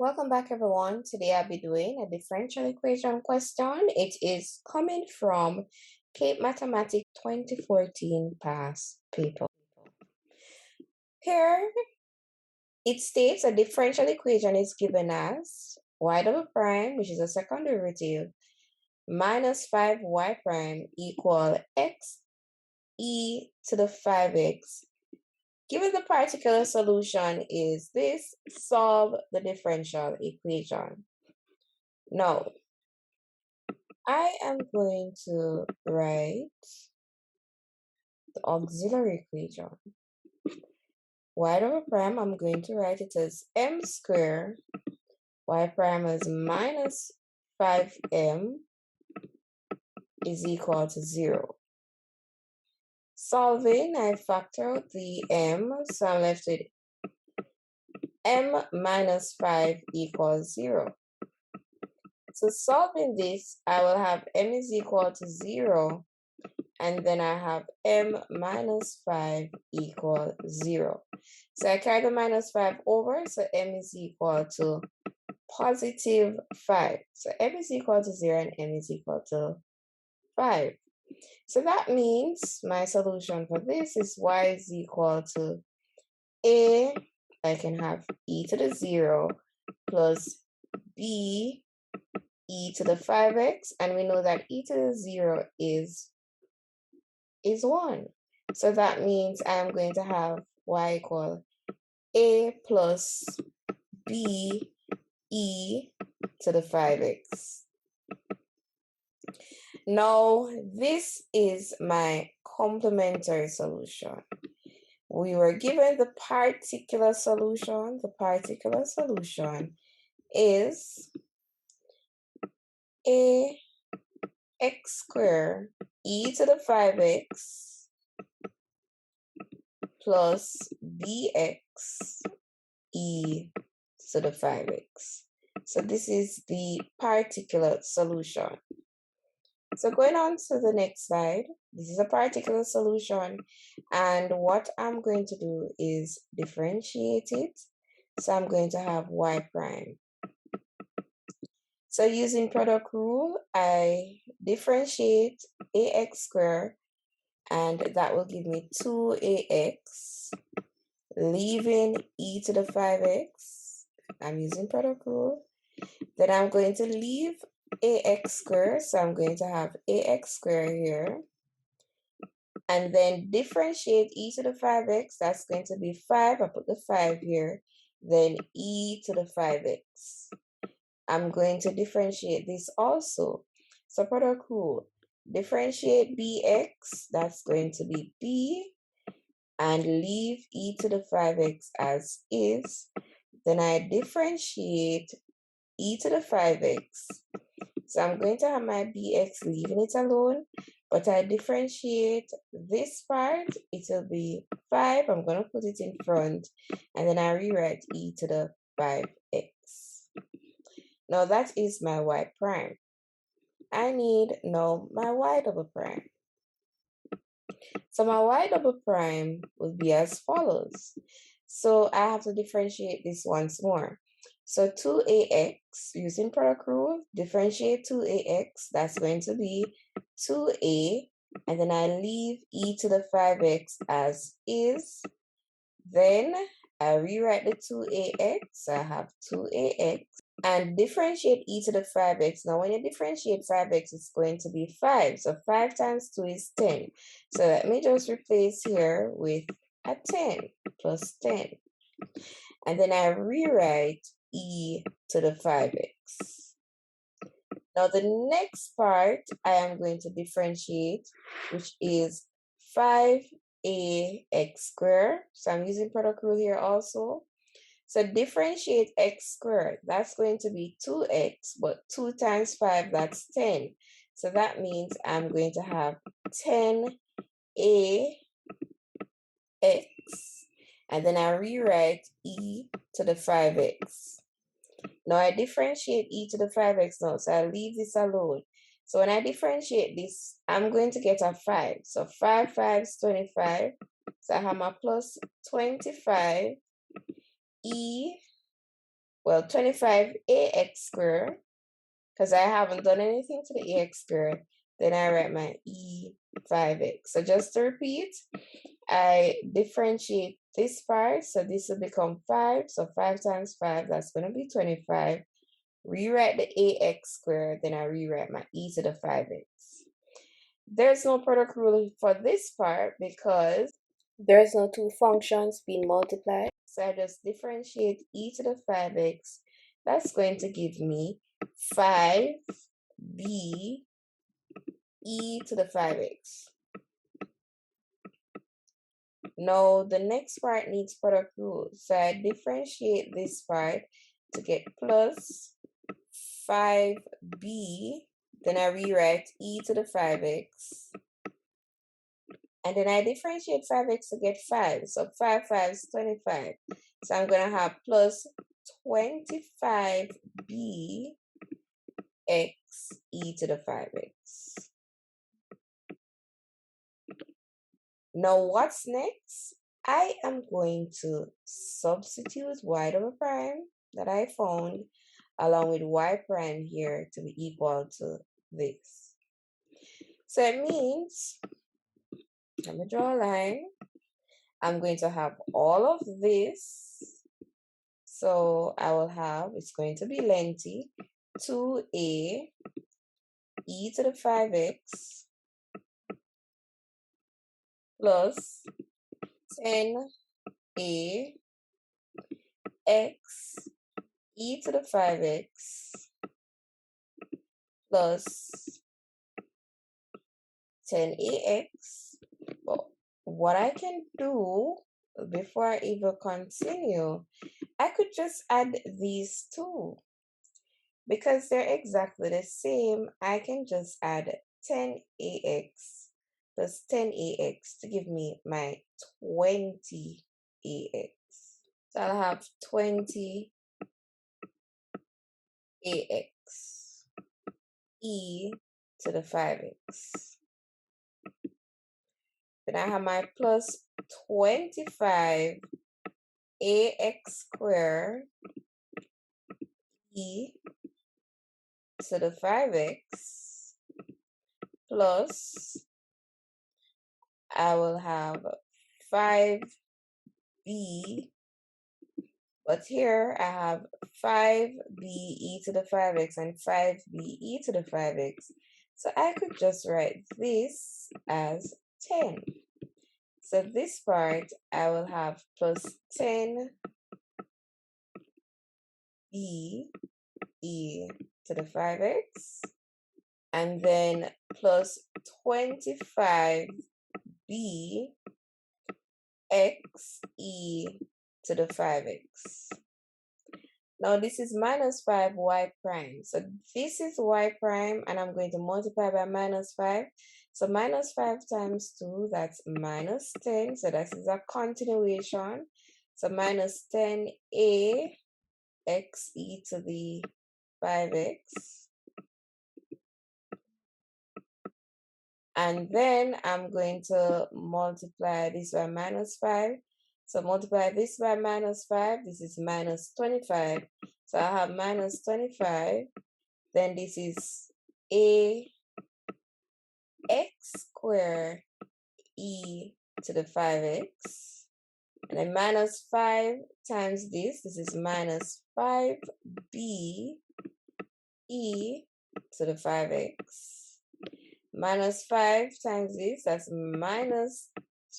Welcome back, everyone. Today I'll be doing a differential equation question. It is coming from Cape Mathematics 2014 past paper. Here it states a differential equation is given as y double prime, which is a second derivative, minus 5y prime equal x e to the 5x. Given the particular solution is this, solve the differential equation. Now, I am going to write the auxiliary equation. Y double prime, I'm going to write it as m squared. Y prime is minus 5m is equal to 0. Solving, I factor out the m, so I'm left with m minus 5 equals 0. So solving this, I will have m is equal to 0, and then I have m minus 5 equal 0. So I carry the minus 5 over, so m is equal to positive 5. So m is equal to 0 and m is equal to 5. So that means my solution for this is y is equal to a, I can have e to the 0 plus b e to the 5x, and we know that e to the 0 is 1. So that means I'm going to have y equal a plus b e to the 5x. Now, this is my complementary solution. We were given the particular solution. The particular solution is a x squared e to the 5x plus bx e to the 5x. So this is the particular solution. So going on to the next slide, this is a particular solution, and what I'm going to do is differentiate it. So I'm going to have y prime. So using product rule, I differentiate ax squared, and that will give me 2ax, leaving e to the 5x. I'm using product rule. Then I'm going to leave ax squared, so I'm going to have ax squared here. And then differentiate e to the 5x, that's going to be 5. I put the 5 here. Then e to the 5x. I'm going to differentiate this also. So product rule, differentiate bx, that's going to be b, and leave e to the 5x as is. Then I differentiate e to the 5x. So I'm going to have my bx, leaving it alone, but I differentiate this part, it will be 5. I'm going to put it in front, and then I rewrite e to the 5x. Now that is my y prime. I need now my y double prime. So my y double prime would be as follows. So I have to differentiate this once more. So 2ax, using product rule, differentiate 2ax, that's going to be 2a, and then I leave e to the 5x as is. Then I rewrite the 2ax, I have 2ax, and differentiate e to the 5x. Now, when you differentiate 5x, it's going to be 5. So 5 times 2 is 10. So let me just replace here with a 10 plus 10. And then I rewrite e to the 5x. Now, the next part I am going to differentiate, which is 5ax squared. So I'm using product rule here also. So differentiate x squared, that's going to be 2x, but 2 times 5, that's 10. So that means I'm going to have 10ax, and then I rewrite e to the 5x. Now I differentiate e to the 5x now, so I leave this alone. So when I differentiate this, I'm going to get a 5. So 5 5s 25. So I have my plus 25 e, well, 25ax squared, because I haven't done anything to the ax squared, then I write my e5x. So just to repeat, I differentiate this part, so this will become 5. So 5 times 5, that's going to be 25. Rewrite the ax squared, then I rewrite my e to the 5x. There's no product rule for this part because there's no two functions being multiplied. So I just differentiate e to the 5x. That's going to give me 5b e to the 5x. Now the next part needs product rule. So I differentiate this part to get plus 5b. Then I rewrite e to the 5x. And then I differentiate 5x to get 5. So 5 5 is 25. So I'm going to have plus 25b x e to the 5x. Now what's next? I am going to substitute y double prime that I found along with y prime here to be equal to this. So it means, let me draw a line. I'm going to have all of this. So I will have, it's going to be lengthy, 2a e to the 5x plus 10a x e to the 5x plus 10ax. Well, what I can do before I even continue, I could just add these two. Because they're exactly the same, I can just add 10ax plus 10ax to give me my 20ax. So I'll have 20ax e to the 5x. Then I have my plus 25ax squared e to the 5x plus I will have 5b, but here I have 5b e to the 5x and 5b e to the 5x. So I could just write this as 10. So this part I will have plus 10b e to the 5x and then plus 25b x e to the 5x. Now this is minus 5y prime. So this is y prime and I'm going to multiply by minus 5. So minus 5 times 2, that's minus 10. So that is a continuation. So minus 10a x e to the 5x. And then I'm going to multiply this by minus 5. So multiply this by minus 5. This is minus 25. So I have minus 25. Then this is a x squared e to the 5x. And then minus 5 times this. This is minus 5b e to the 5x. Minus 5 times this, that's minus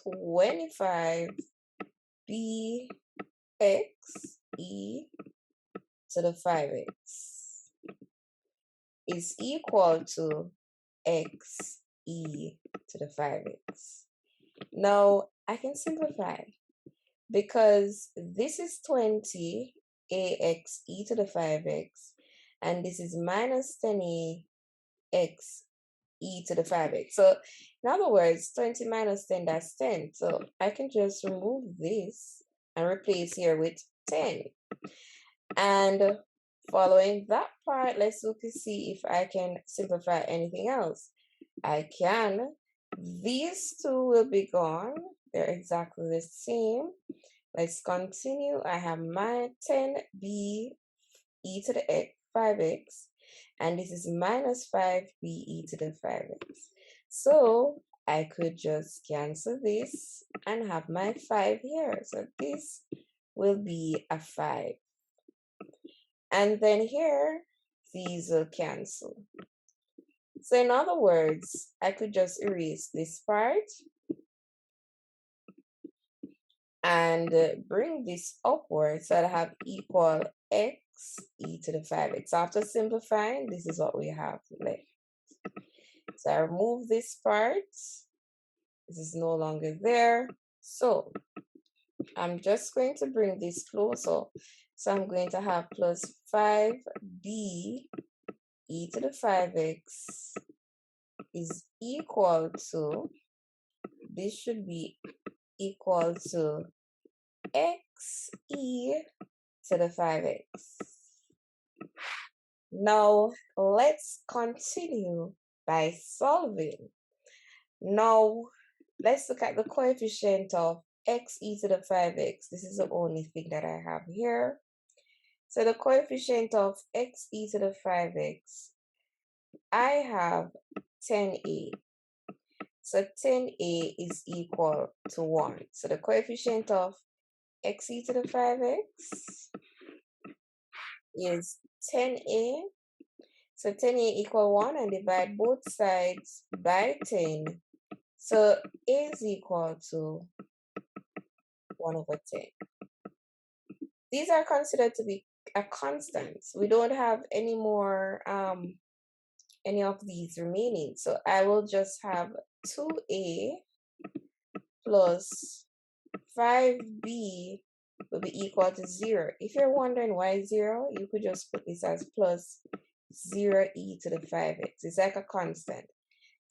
25 bx e to the 5x is equal to x e to the 5x. Now, I can simplify because this is 20 ax e to the 5x and this is minus 10ax e to the 5x. So in other words, 20 minus 10, that's 10. So I can just remove this and replace here with 10. And following that part, let's look to see if I can simplify anything else. I can. These two will be gone. They're exactly the same. Let's continue. I have my 10b e to the 5x, and this is minus 5b e to the 5x. So I could just cancel this and have my 5 here. So this will be a 5. And then here, these will cancel. So in other words, I could just erase this part and bring this upwards, so I have equal x e to the 5x. After simplifying, this is what we have left. So I remove this part. This is no longer there. So I'm just going to bring this closer. So I'm going to have plus 5b e to the 5x is equal to, this should be equal to x e to the 5x. Now let's continue by solving. Now let's look at the coefficient of x e to the 5x. This is the only thing that I have here. So the coefficient of x e to the 5x, I have 10a. So 10a is equal to 1. So the coefficient of x e to the 5x is 10a. So 10a equal 1, and divide both sides by 10. So a is equal to 1 over 10. These are considered to be a constant. We don't have any more any of these remaining. So I will just have 2a plus 5b will be equal to 0. If you're wondering why 0, you could just put this as plus 0e to the 5x. It's like a constant.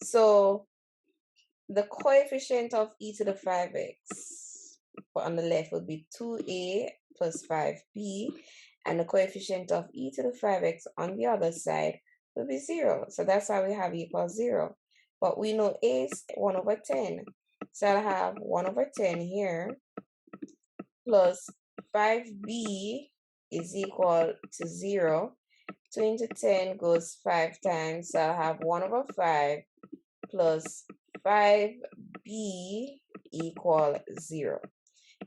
So the coefficient of e to the 5x on the left would be 2a plus 5b, and the coefficient of e to the 5x on the other side will be 0. So that's why we have equals 0. But we know a is 1 over 10. So I'll have 1 over 10 here plus 5b is equal to 0. 2 into 10 goes 5 times. So I'll have 1 over 5 plus 5b equal 0.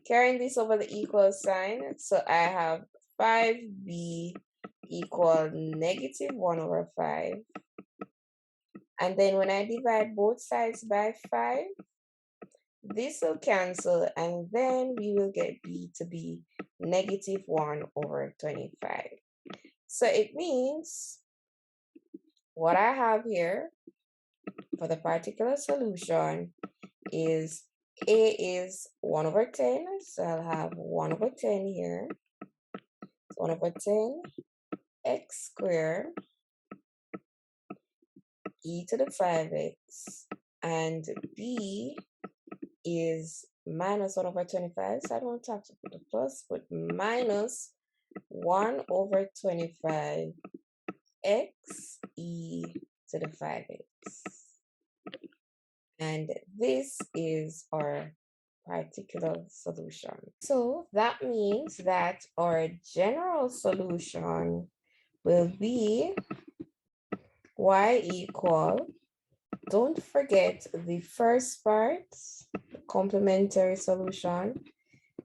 Carrying this over the equal sign, so I have 5b equal negative 1 over 5. And then when I divide both sides by 5, this will cancel, and then we will get b to be negative 1 over 25. So it means what I have here for the particular solution is a is 1 over 10. So I'll have 1 over 10 here. 1 over 10 x squared e to the 5x, and b is minus 1 over 25. So I don't have to put a plus, but minus 1 over 25 x e to the 5x. And this is our particular solution. So that means that our general solution will be y equal, don't forget the first part, the complementary solution.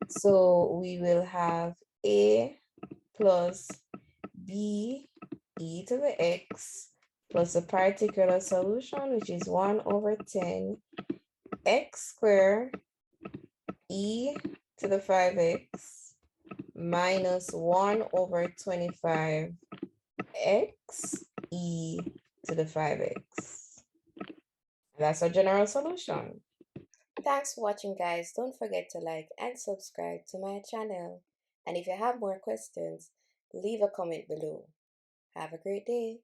So we will have a plus b e to the x plus a particular solution, which is 1 over 10 x squared e to the 5x minus 1 over 25 x e to the 5x. That's our general solution. Thanks for watching, guys. Don't forget to like and subscribe to my channel. And if you have more questions, leave a comment below. Have a great day.